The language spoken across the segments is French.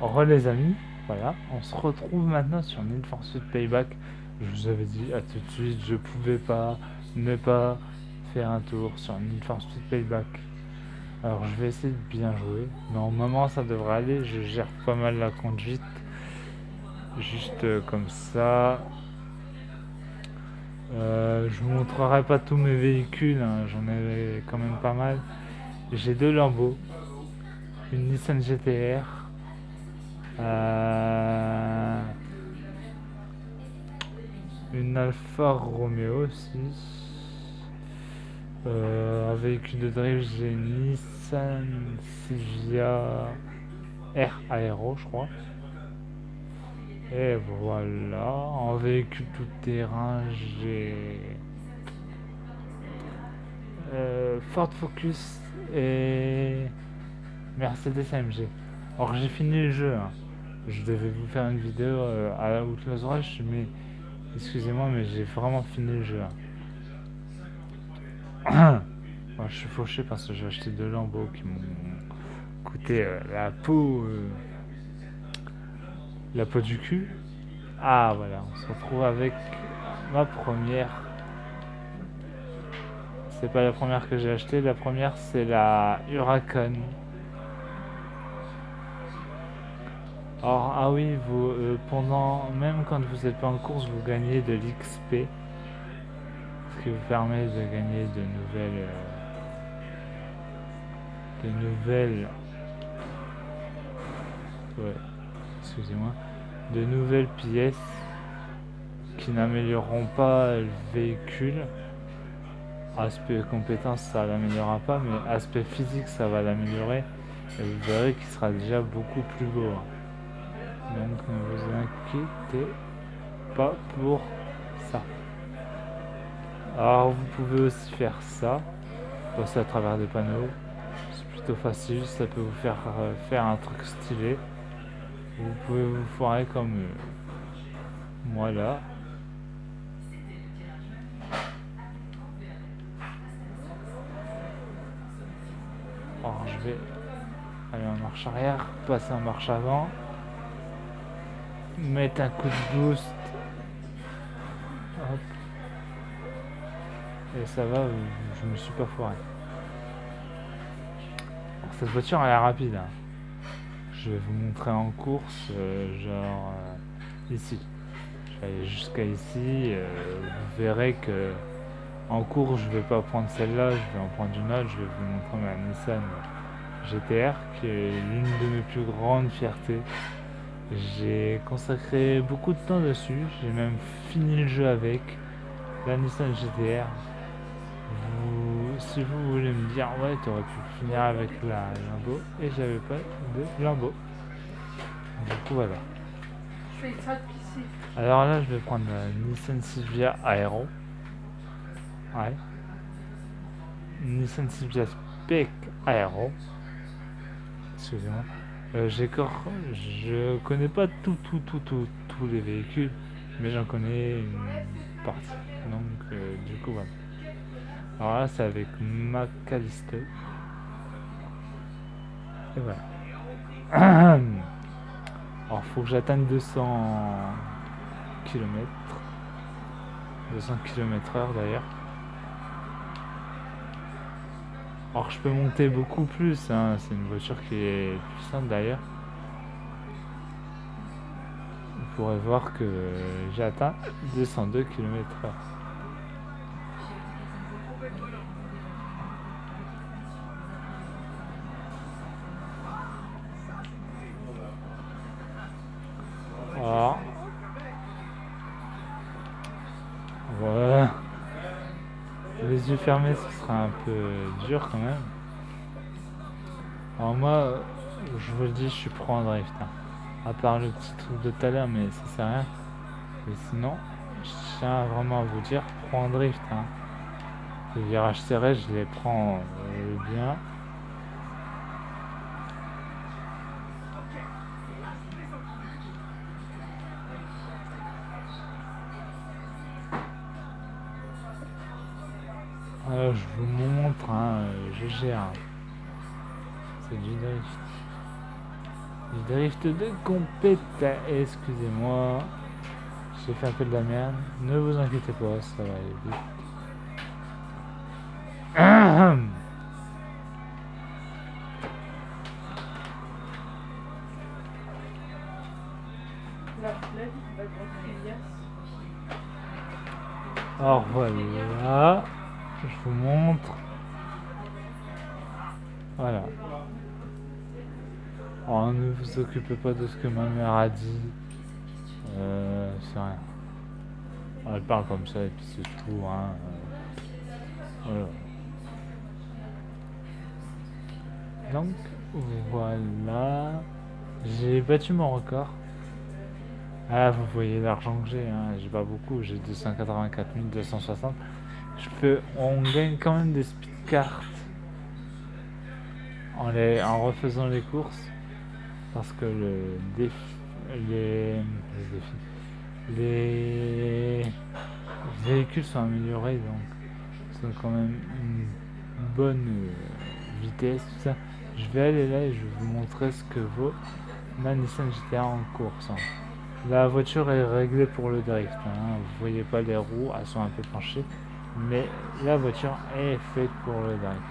Re les amis, voilà, on se retrouve maintenant sur Need for Speed Payback. Je vous avais dit à tout de suite, je pouvais pas ne pas faire un tour sur Need for Speed Payback. Alors je vais essayer de bien jouer. Normalement ça devrait aller, je gère pas mal la conduite. Juste comme ça. Je vous montrerai pas tous mes véhicules, hein, j'en ai quand même pas mal. J'ai deux Lambo, une Nissan GT-R, une Alfa Romeo aussi. Un véhicule de drift, j'ai une Nissan Silvia R Aero, je crois. Et voilà, en véhicule tout terrain, j'ai Ford Focus et Mercedes AMG. Alors j'ai fini le jeu, hein. Je devais vous faire une vidéo à la Outlast Rush, mais excusez-moi, mais j'ai vraiment fini le jeu, hein. Bon, je suis fauché parce que j'ai acheté deux Lambeaux qui m'ont coûté la peau du cul. Ah voilà, on se retrouve avec ma première. C'est pas la première que j'ai achetée, la première c'est la Huracan. Alors, ah oui, vous, même quand vous n'êtes pas en course, vous gagnez de l'XP. Ce qui vous permet de gagner ouais, excusez-moi, de nouvelles pièces qui n'amélioreront pas le véhicule. Aspect compétence, ça l'améliorera pas, mais aspect physique, ça va l'améliorer. Et vous verrez qu'il sera déjà beaucoup plus beau. Donc ne vous inquiétez pas pour ça. Alors vous pouvez aussi faire ça, passer à travers des panneaux. C'est plutôt facile, ça peut vous faire faire un truc stylé. Vous pouvez vous foirer comme moi là. Alors je vais aller en marche arrière, passer en marche avant, mettre un coup de boost. Hop. Et ça va, je me suis pas foiré. Alors, cette voiture elle est rapide, hein. Je vais vous montrer en course, ici. Je vais aller jusqu'à ici, vous verrez que en course je vais pas prendre celle-là, je vais en prendre une autre, je vais vous montrer ma Nissan GT-R qui est l'une de mes plus grandes fiertés. J'ai consacré beaucoup de temps dessus, j'ai même fini le jeu avec la Nissan GT-R. Si vous voulez me dire, ouais, tu aurais pu finir avec la Lambo, et j'avais pas de Lambo. Du coup, voilà. Alors là, je vais prendre la Nissan Silvia Aero. Ouais. Nissan Silvia Spec Aero. Excusez-moi. Je connais pas tous les véhicules, mais j'en connais une partie. Donc, du coup, voilà. Alors là, c'est avec McAllister. Et voilà. Alors, faut que j'atteigne 200 km. 200 km/h d'ailleurs. Alors, je peux monter beaucoup plus, hein. C'est une voiture qui est puissante d'ailleurs. Vous pourrez voir que j'ai atteint 202 km/h. Alors, voilà. Les yeux fermés, ce sera un peu dur quand même. Alors moi, je vous le dis, je suis pro en drift, hein. À part le petit truc de tout à l'heure, mais ça sert à rien. Et sinon, je tiens vraiment à vous dire, pro en drift, hein. Les virages serrés, je les prends bien. Je vous montre, hein, je gère. C'est du drift. Du drift de compétence. Excusez-moi. J'ai fait un peu de la merde. Ne vous inquiétez pas, ça va aller vite. Alors voilà, je vous montre. Voilà. Alors ne vous occupez pas de ce que ma mère a dit. C'est rien. Elle parle comme ça et puis c'est tout. Hein. Voilà. Donc voilà. J'ai battu mon record. Ah, vous voyez l'argent que j'ai, hein. J'ai pas beaucoup, j'ai 284 260. On gagne quand même des speed cards en refaisant les courses. Parce que les véhicules sont améliorés, donc ils ont quand même une bonne vitesse, tout ça. Je vais aller là et je vais vous montrer ce que vaut ma Nissan GT-R en course. Hein. La voiture est réglée pour le drift. Hein. Vous voyez pas les roues, elles sont un peu penchées, mais la voiture est faite pour le drift.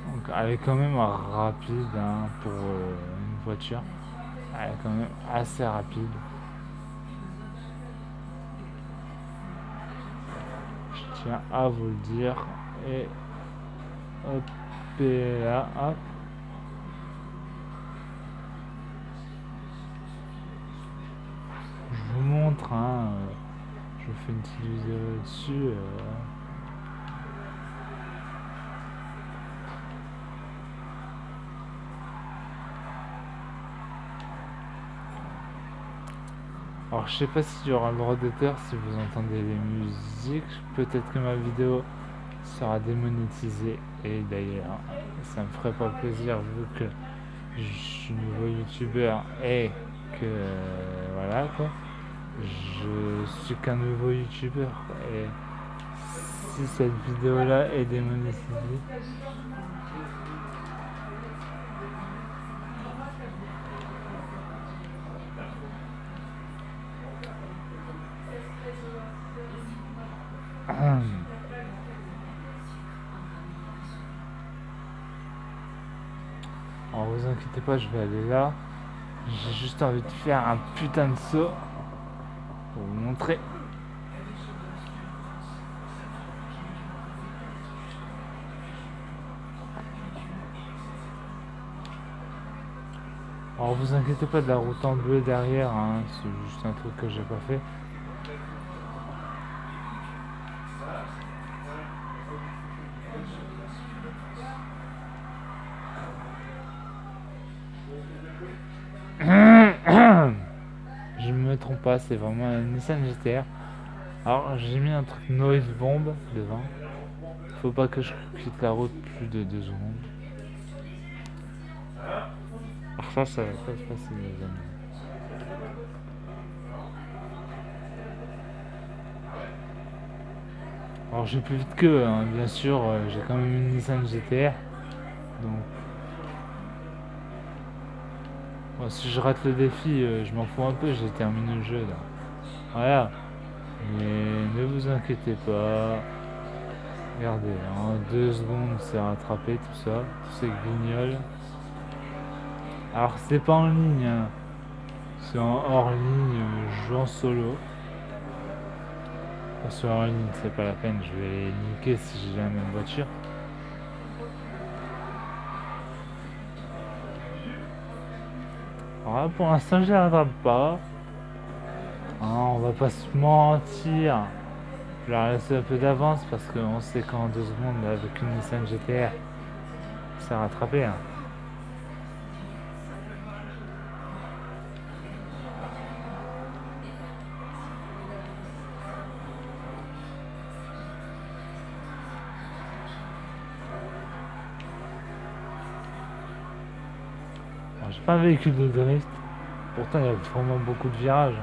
Donc elle est quand même rapide hein, pour une voiture. Elle est quand même assez rapide. Je tiens à vous le dire. Et hop, et là, hop. Je vous montre, hein, je vous fais une petite vidéo dessus. Alors je sais pas s'il y aura le droit d'auteur si vous entendez les musiques, peut-être que ma vidéo sera démonétisée et d'ailleurs ça me ferait pas plaisir vu que je suis nouveau youtubeur et que voilà quoi, je suis qu'un nouveau youtubeur et si cette vidéo là est démonétisée, alors vous inquiétez pas, je vais aller là. J'ai juste envie de faire un putain de saut pour vous montrer. Alors vous inquiétez pas de la route en bleu derrière, hein, c'est juste un truc que j'ai pas fait. Je me trompe pas, c'est vraiment un Nissan GT-R. Alors j'ai mis un truc noise bomb devant. Faut pas que je quitte la route plus de 2 secondes. Alors ça va pas se passer les amis. Alors j'ai plus vite qu'eux, hein, bien sûr, j'ai quand même une Nissan GT-R. Donc bon, si je rate le défi, je m'en fous un peu, j'ai terminé le jeu là. Voilà. Mais ne vous inquiétez pas. Regardez, en 2 secondes c'est rattrapé tout ça, tous ces guignols. Alors c'est pas en ligne, hein. C'est en hors ligne, je joue en solo. Parce que en ligne c'est pas la peine, je vais les niquer si j'ai la même voiture. Alors là pour l'instant je les rattrape pas. Hein, on va pas se mentir. Je leur laisse un peu d'avance parce qu'on sait qu'en 2 secondes avec une Nissan GT-R c'est rattrapé. Hein. J'ai pas un véhicule de drift, pourtant il y a vraiment beaucoup de virages.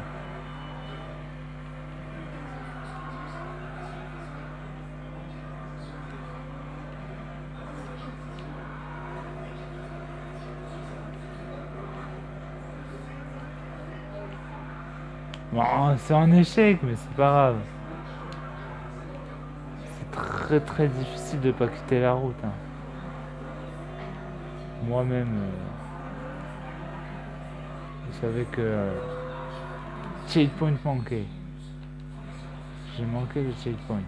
Bon, c'est un échec, mais c'est pas grave. C'est très très difficile de pas quitter la route. Hein. Moi-même, vous savez que checkpoint manqué. J'ai manqué le checkpoint.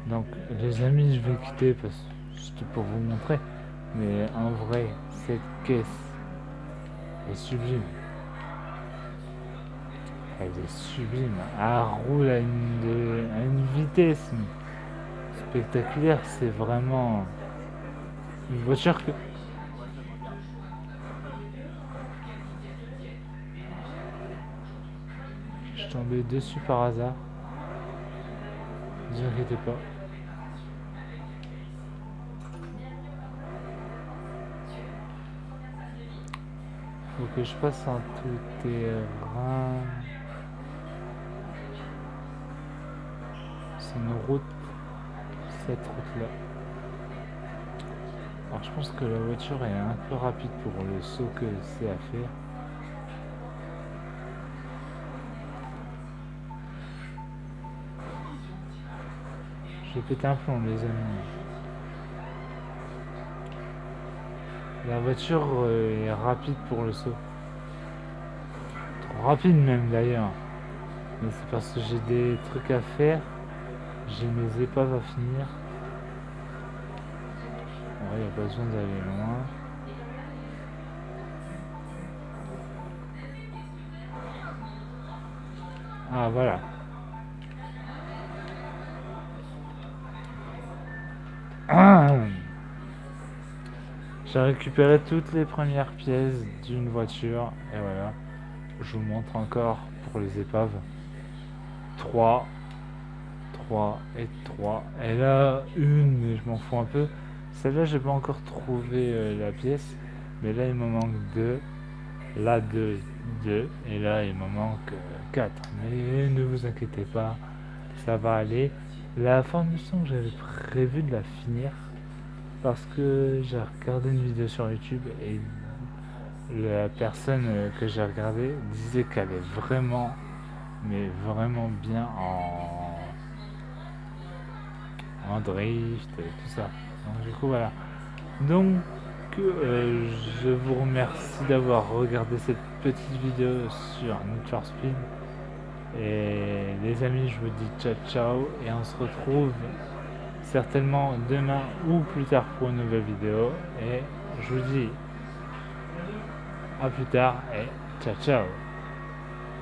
Donc les amis, je vais quitter parce que c'était pour vous montrer. Mais en vrai, cette caisse est sublime. Elle est sublime. Elle roule à une vitesse spectaculaire. C'est vraiment une voiture que... Je suis tombé dessus par hasard. Ne vous inquiétez pas. Faut que je passe un tout-terrain. C'est une route, cette route-là. Alors je pense que la voiture est un peu rapide pour le saut que c'est à faire. Je vais péter un plomb, les amis. La voiture est rapide pour le saut. Trop rapide même d'ailleurs. Mais c'est parce que j'ai des trucs à faire. J'ai mes épaves à finir. Il n'y a pas besoin d'aller loin. Ah voilà. J'ai récupéré toutes les premières pièces d'une voiture. Et voilà. Je vous montre encore pour les épaves. 3 et 3. Et là, une, mais je m'en fous un peu. Celle-là, j'ai pas encore trouvé la pièce. Mais là, il me manque 2. Là, 2. Et là, il me manque 4. Mais ne vous inquiétez pas, ça va aller. La formation, j'avais prévu de la finir. Parce que j'ai regardé une vidéo sur YouTube et la personne que j'ai regardée disait qu'elle est vraiment, mais vraiment bien en drift et tout ça. Donc du coup voilà. Donc je vous remercie d'avoir regardé cette petite vidéo sur Need for Speed. Et les amis, je vous dis ciao ciao et on se retrouve certainement demain ou plus tard pour une nouvelle vidéo. Et je vous dis à plus tard et ciao ciao.